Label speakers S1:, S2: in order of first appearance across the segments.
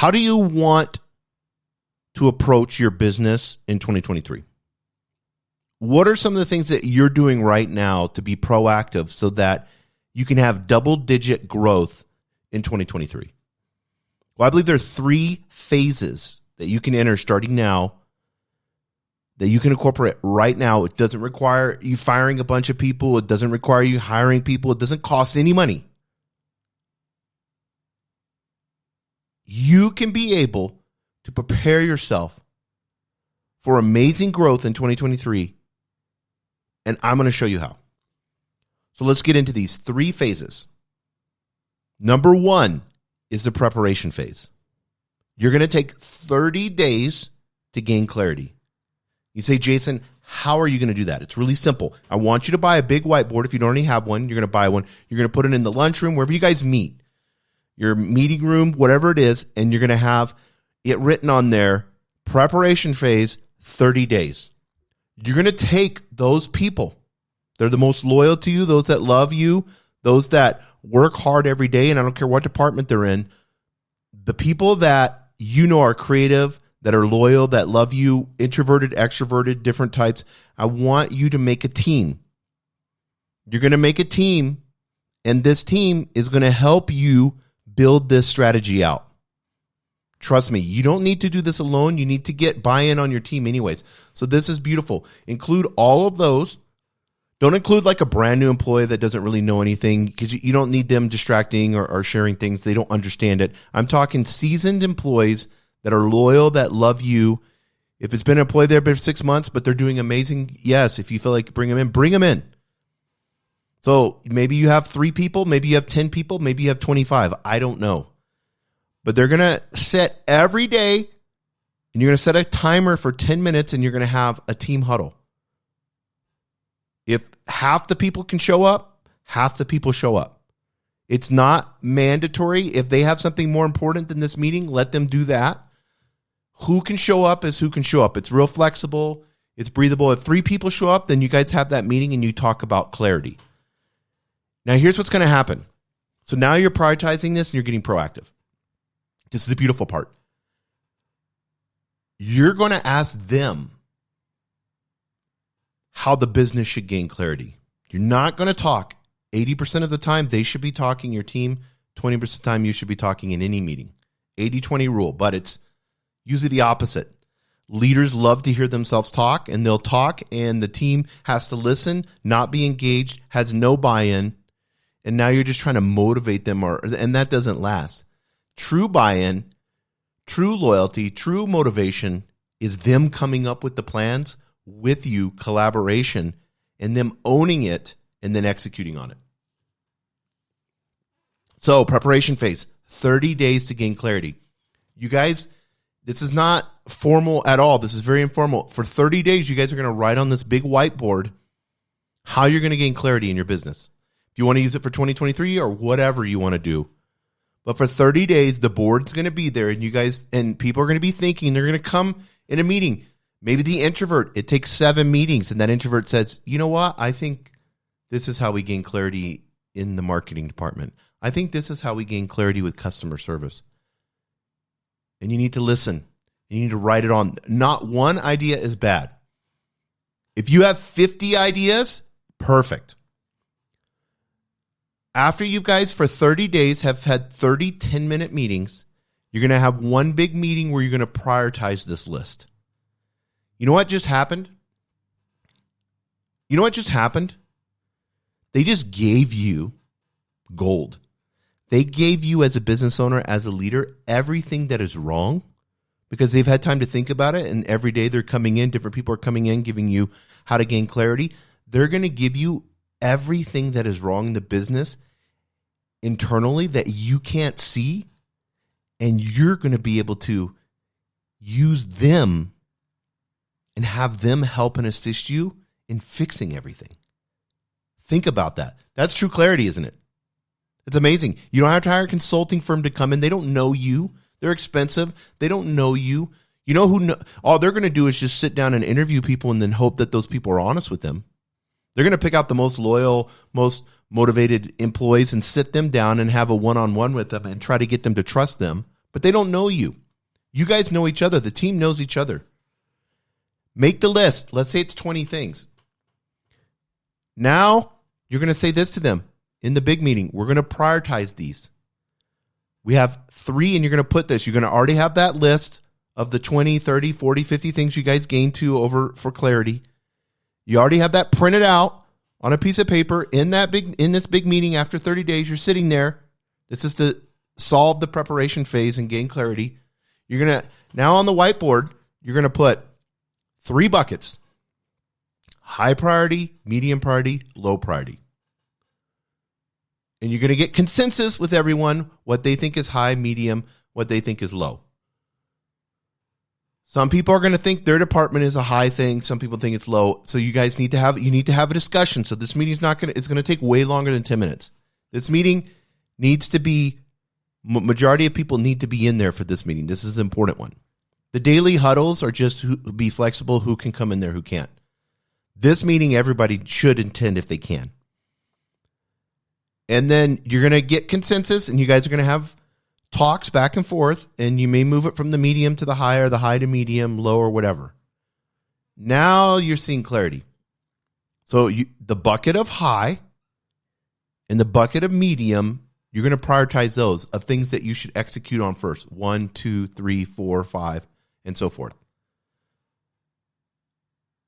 S1: How do you want to approach your business in 2023? What are some of the things that you're doing right now to be proactive so that you can have double-digit growth in 2023? Well, I believe there are 3 phases that you can enter starting now that you can incorporate right now. It doesn't require you firing a bunch of people. It doesn't require you hiring people. It doesn't cost any money. You can be able to prepare yourself for amazing growth in 2023, and I'm going to show you how. So let's get into these 3 phases. Number 1 is the preparation phase. You're going to take 30 days to gain clarity. You say, Jason, how are you going to do that? It's really simple. I want you to buy a big whiteboard. If you don't already have one, you're going to buy one. You're going to put it in the lunchroom, wherever you guys meet, your meeting room, whatever it is, and you're going to have it written on there, preparation phase, 30 days. You're going to take those people. They're the most loyal to you, those that love you, those that work hard every day, and I don't care what department they're in. The people that you know are creative, that are loyal, that love you, introverted, extroverted, different types. I want you to make a team. You're going to make a team, and this team is going to help you build this strategy out. Trust me, you don't need to do this alone. You need to get buy-in on your team anyways. So this is beautiful. Include all of those. Don't include like a brand new employee that doesn't really know anything, because you don't need them distracting or sharing things. They don't understand it. I'm talking seasoned employees that are loyal, that love you. If it's been an employee there for 6 months, but they're doing amazing, yes, if you feel like bring them in, bring them in. So maybe you have 3 people, maybe you have 10 people, maybe you have 25. I don't know. But they're going to set every day, and you're going to set a timer for 10 minutes, and you're going to have a team huddle. If half the people can show up, half the people show up. It's not mandatory. If they have something more important than this meeting, let them do that. Who can show up is who can show up. It's real flexible. It's breathable. If 3 people show up, then you guys have that meeting and you talk about clarity. Now, here's what's going to happen. So now you're prioritizing this and you're getting proactive. This is the beautiful part. You're going to ask them how the business should gain clarity. You're not going to talk. 80% of the time, they should be talking, your team. 20% of the time, you should be talking in any meeting. 80-20 rule, but it's usually the opposite. Leaders love to hear themselves talk, and they'll talk, and the team has to listen, not be engaged, has no buy-in, and now you're just trying to motivate them, and that doesn't last. True buy-in, true loyalty, true motivation is them coming up with the plans with you, collaboration, and them owning it and then executing on it. So preparation phase, 30 days to gain clarity. You guys, this is not formal at all. This is very informal. For 30 days, you guys are going to write on this big whiteboard how you're going to gain clarity in your business. If you want to use it for 2023 or whatever you want to do. But for 30 days, the board's going to be there, and you guys and people are going to be thinking, they're going to come in a meeting. Maybe the introvert, it takes 7 meetings, and that introvert says, you know what? I think this is how we gain clarity in the marketing department. I think this is how we gain clarity with customer service. And you need to listen. You need to write it on. Not one idea is bad. If you have 50 ideas, perfect. After you guys for 30 days have had 30 10-minute meetings, you're going to have one big meeting where you're going to prioritize this list. You know what just happened? You know what just happened? They just gave you gold. They gave you, as a business owner, as a leader, everything that is wrong because they've had time to think about it, and every day they're coming in, different people are coming in, giving you how to gain clarity. They're going to give you everything that is wrong in the business internally that you can't see, and you're going to be able to use them and have them help and assist you in fixing everything. Think about that. That's true clarity, isn't it? It's amazing. You don't have to hire a consulting firm to come in. They don't know you. They're expensive. They don't know you. You know who? All they're going to do is just sit down and interview people and then hope that those people are honest with them. They're going to pick out the most loyal, most motivated employees and sit them down and have a one-on-one with them and try to get them to trust them but they don't know you. You guys know each other. The team knows each other. Make the list. Let's say it's 20 things. Now you're going to say this to them in the big meeting. We're going to prioritize these. We have 3, and you're going to put this. You're going to already have that list of the 20, 30, 40, 50 things you guys gained to over for clarity. You already have that printed out on a piece of paper in this big meeting. After 30 days, you're sitting there. This is to solve the preparation phase and gain clarity. You're going to, now on the whiteboard, you're going to put 3 buckets: high priority, medium priority, low priority. And you're going to get consensus with everyone, what they think is high, medium, what they think is low. Some people are going to think their department is a high thing. Some people think it's low. So you guys need to have a discussion. So this meeting it's going to take way longer than 10 minutes. This meeting needs to be, majority of people need to be in there for this meeting. This is an important one. The daily huddles are just be flexible, who can come in there, who can't. This meeting, everybody should attend if they can. And then you're going to get consensus, and you guys are going to have talks back and forth, and you may move it from the medium to the high, or the high to medium, low, or whatever. Now you're seeing clarity. So the bucket of high and the bucket of medium, you're going to prioritize those of things that you should execute on first. 1, 2, 3, 4, 5, and so forth.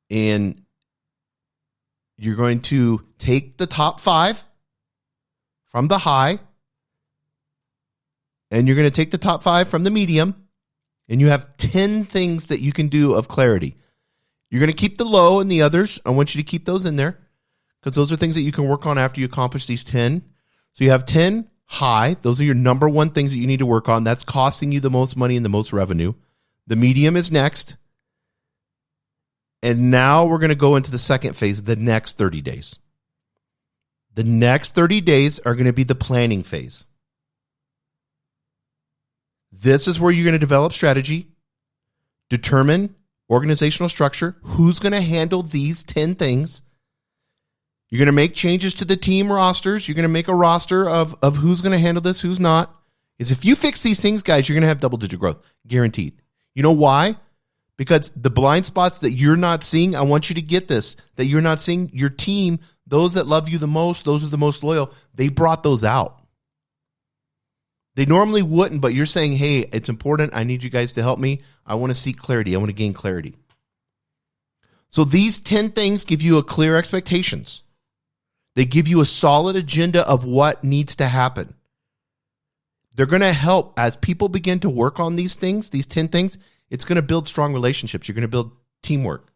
S1: And you're going to take the top 5 from the high, and you're going to take the top 5 from the medium, and you have 10 things that you can do of clarity. You're going to keep the low and the others. I want you to keep those in there because those are things that you can work on after you accomplish these 10. So you have 10 high. Those are your number one things that you need to work on. That's costing you the most money and the most revenue. The medium is next. And now we're going to go into the second phase, the next 30 days. The next 30 days are going to be the planning phase. This is where you're going to develop strategy, determine organizational structure, who's going to handle these 10 things. You're going to make changes to the team rosters. You're going to make a roster of who's going to handle this, who's not. If you fix these things, guys, you're going to have double-digit growth, guaranteed. You know why? Because the blind spots that you're not seeing, I want you to get this, that you're not seeing. Your team, those that love you the most, those are the most loyal, they brought those out. They normally wouldn't, but you're saying, hey, it's important. I need you guys to help me. I want to seek clarity. I want to gain clarity. So these 10 things give you a clear expectations. They give you a solid agenda of what needs to happen. They're going to help as people begin to work on these things, these 10 things. It's going to build strong relationships. You're going to build teamwork.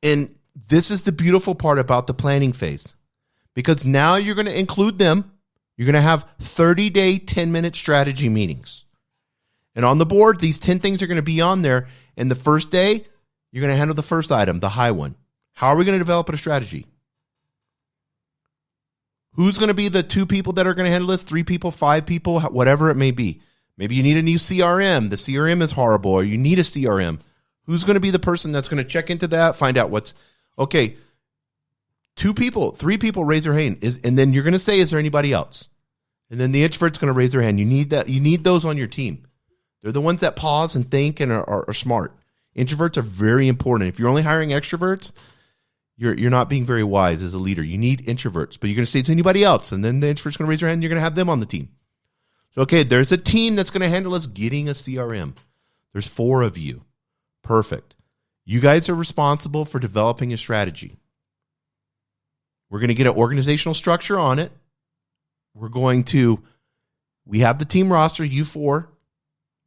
S1: And this is the beautiful part about the planning phase, because now you're going to include them. You're going to have 30-day, 10-minute strategy meetings. And on the board, these 10 things are going to be on there. And the first day, you're going to handle the first item, the high one. How are we going to develop a strategy? Who's going to be the 2 people that are going to handle this? 3 people, 5 people, whatever it may be. Maybe you need a new CRM. The CRM is horrible, or you need a CRM. Who's going to be the person that's going to check into that, find out what's, okay, 2 people, 3 people raise their hand, and then you're going to say, is there anybody else? And then the introvert's going to raise their hand. You need that. You need those on your team. They're the ones that pause and think and are smart. Introverts are very important. If you're only hiring extroverts, you're not being very wise as a leader. You need introverts, but you're going to say it's anybody else, and then the introvert's going to raise their hand, and you're going to have them on the team. So, okay, there's a team that's going to handle us getting a CRM. There's 4 of you. Perfect. You guys are responsible for developing a strategy. We're going to get an organizational structure on it. We have the team roster, you 4.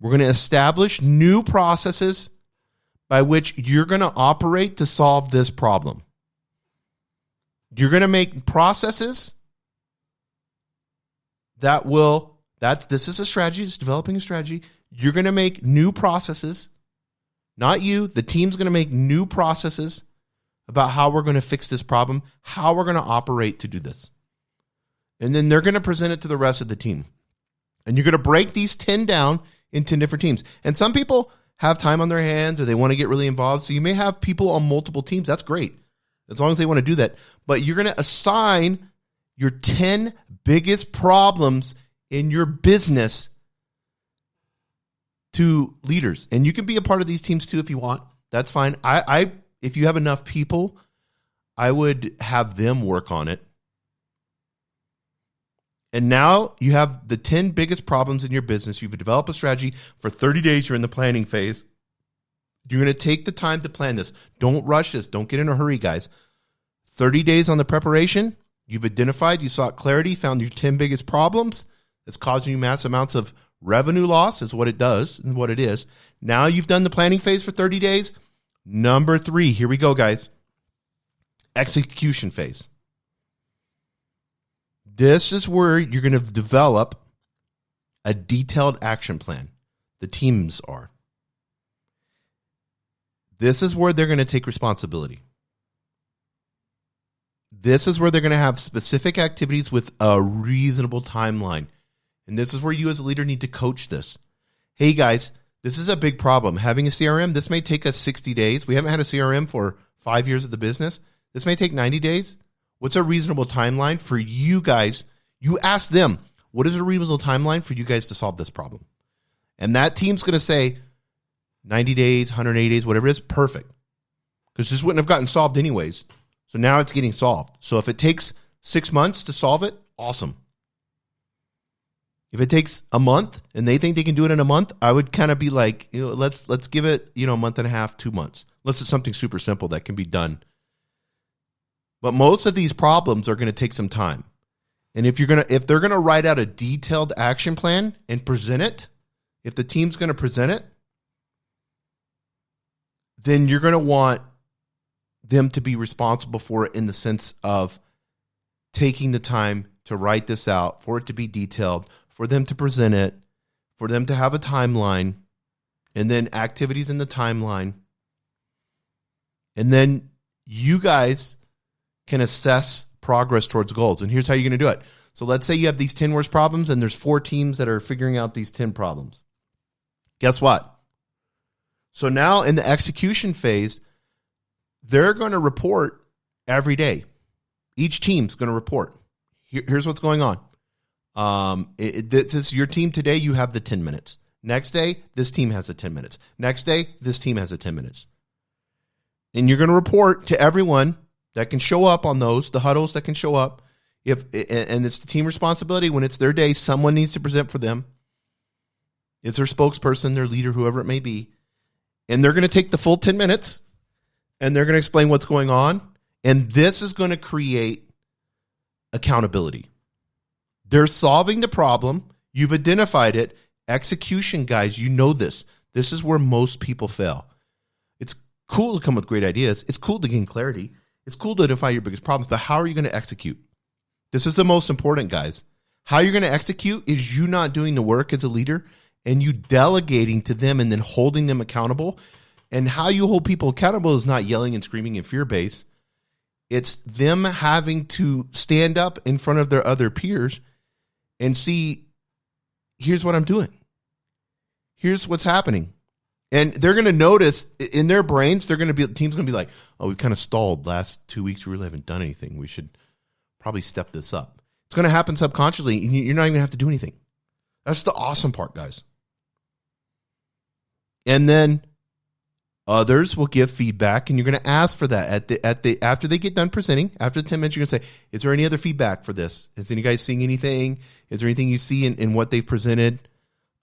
S1: We're going to establish new processes by which you're going to operate to solve this problem. You're going to make processes this is a strategy, it's developing a strategy. You're going to make new processes, not you, the team's going to make new processes about how we're going to fix this problem, how we're going to operate to do this. And then they're going to present it to the rest of the team. And you're going to break these 10 down into different teams. And some people have time on their hands or they want to get really involved. So you may have people on multiple teams. That's great, as long as they want to do that. But you're going to assign your 10 biggest problems in your business to leaders. And you can be a part of these teams too if you want. That's fine. If you have enough people, I would have them work on it. And now you have the 10 biggest problems in your business. You've developed a strategy for 30 days. You're in the planning phase. You're going to take the time to plan this. Don't rush this. Don't get in a hurry, guys. 30 days on the preparation. You've identified, you sought clarity, found your 10 biggest problems. It's causing you mass amounts of revenue loss is what it does and what it is. Now you've done the planning phase for 30 days. Number 3, here we go, guys. Execution phase. This is where you're going to develop a detailed action plan. The teams are. This is where they're going to take responsibility. This is where they're going to have specific activities with a reasonable timeline. And this is where you as a leader need to coach this. Hey guys, this is a big problem. Having a CRM, this may take us 60 days. We haven't had a CRM for 5 years of the business. This may take 90 days. What's a reasonable timeline for you guys? You ask them, what is a reasonable timeline for you guys to solve this problem? And that team's going to say 90 days, 180 days, whatever it is, perfect. Because this wouldn't have gotten solved anyways. So now it's getting solved. So if it takes 6 months to solve it, awesome. If it takes a month and they think they can do it in a month, I would kind of be like, let's give it, a month and a half, 2 months. Unless it's something super simple that can be done. But most of these problems are going to take some time. And if they're going to write out a detailed action plan and present it, if the team's going to present it, then you're going to want them to be responsible for it in the sense of taking the time to write this out, for it to be detailed, for them to present it, for them to have a timeline, and then activities in the timeline. And then you guys can assess progress towards goals. And here's how you're going to do it. So let's say you have these 10 worst problems and there's 4 teams that are figuring out these 10 problems. Guess what? So now in the execution phase, they're going to report every day. Each team's going to report. Here's what's going on. This is your team today. You have the 10 minutes. Next day, this team has the 10 minutes. Next day, this team has the 10 minutes. And you're going to report to everyone that can show up on those, the huddles that can show up. And it's the team responsibility. When it's their day, someone needs to present for them. It's their spokesperson, their leader, whoever it may be. And they're going to take the full 10 minutes and they're going to explain what's going on. And this is going to create accountability. They're solving the problem. You've identified it. Execution, guys, you know this. This is where most people fail. It's cool to come with great ideas. It's cool to gain clarity. It's cool to identify your biggest problems, but how are you going to execute? This is the most important, guys. How you're going to execute is you not doing the work as a leader and you delegating to them and then holding them accountable. And how you hold people accountable is not yelling and screaming and fear-based. It's them having to stand up in front of their other peers and see, here's what I'm doing. Here's what's happening. And they're going to notice in their brains, the team's going to be like, oh, we kind of stalled last 2 weeks. We really haven't done anything. We should probably step this up. It's going to happen subconsciously. You're not even going to have to do anything. That's the awesome part, guys. And then others will give feedback, and you're going to ask for that after they get done presenting. After the 10 minutes, you're going to say, "Is there any other feedback for this? Is any guys seeing anything? Is there anything you see in what they've presented?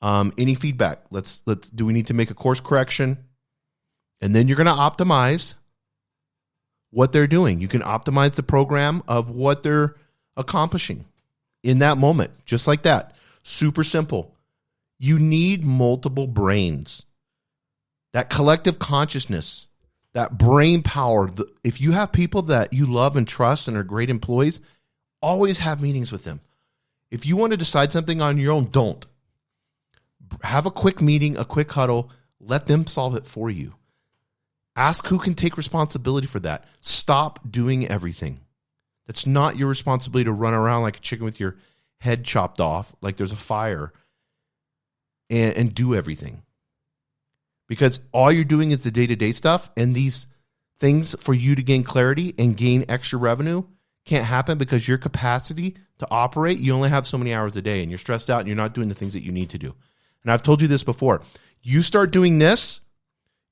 S1: Any feedback? Do we need to make a course correction?" And then you're going to optimize what they're doing. You can optimize the program of what they're accomplishing in that moment, just like that. Super simple. You need multiple brains. That collective consciousness, that brain power. If you have people that you love and trust and are great employees, always have meetings with them. If you want to decide something on your own, don't. Have a quick meeting, a quick huddle. Let them solve it for you. Ask who can take responsibility for that. Stop doing everything. That's not your responsibility to run around like a chicken with your head chopped off, like there's a fire, and do everything. Because all you're doing is the day-to-day stuff, and these things for you to gain clarity and gain extra revenue can't happen because your capacity to operate, you only have so many hours a day, and you're stressed out and you're not doing the things that you need to do. And I've told you this before. You start doing this,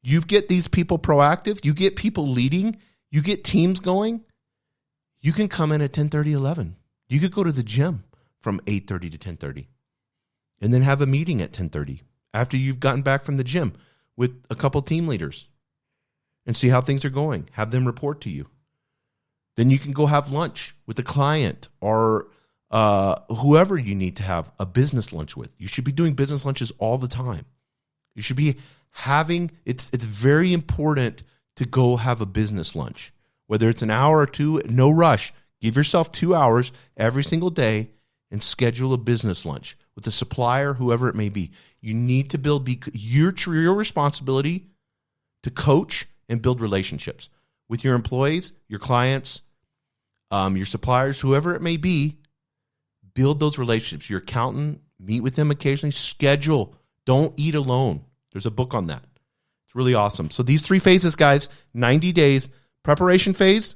S1: you get these people proactive, you get people leading, you get teams going, you can come in at 10:30, 11. You could go to the gym from 8:30 to 10:30 and then have a meeting at 10:30 after you've gotten back from the gym with a couple team leaders and see how things are going. Have them report to you. Then you can go have lunch with a client or whoever you need to have a business lunch with. You should be doing business lunches all the time. You should be having, it's very important to go have a business lunch. Whether it's an hour or two, no rush. Give yourself 2 hours every single day and schedule a business lunch with a supplier, whoever it may be. You need to build your responsibility to coach and build relationships with your employees, your clients, your suppliers, whoever it may be. Build those relationships. Your accountant, meet with them occasionally. Schedule. Don't eat alone. There's a book on that. It's really awesome. So these 3 phases, guys, 90 days. Preparation phase,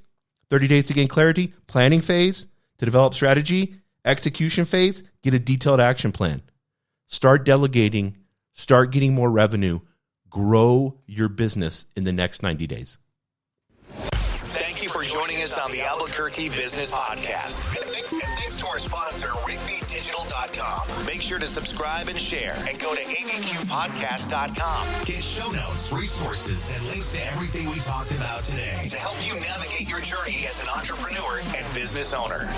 S1: 30 days to gain clarity. Planning phase, to develop strategy. Execution phase, get a detailed action plan. Start delegating. Start getting more revenue. Grow your business in the next 90 days.
S2: Thank you for joining us on the Albuquerque Business Podcast. And thanks to our sponsor, RigbyDigital.com. Make sure to subscribe and share. And go to abqpodcast.com. Get show notes, resources, and links to everything we talked about today to help you navigate your journey as an entrepreneur and business owner.